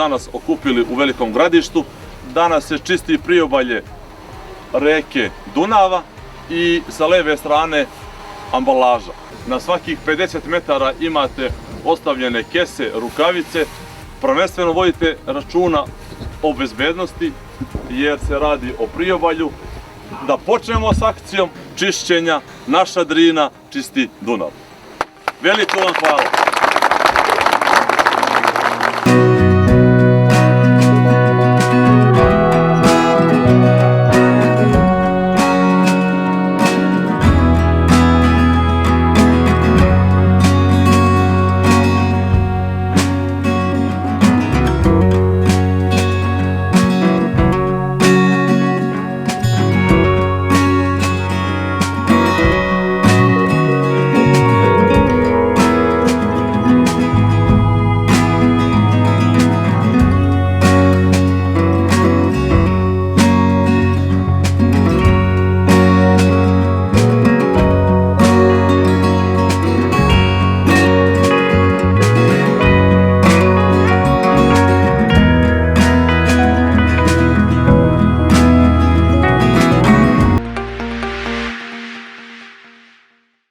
danas okupili u Velikom Gradištu. Danas se čisti priobalje reke Dunava i sa leve strane ambalaža. Na svakih 50 metara imate ostavljene kese, rukavice. Prvenstveno vodite računa o bezbednosti jer se radi o priobalju. Da počnemo s akcijom čišćenja Naša Drina čisti Dunav. Veliko vam hvala!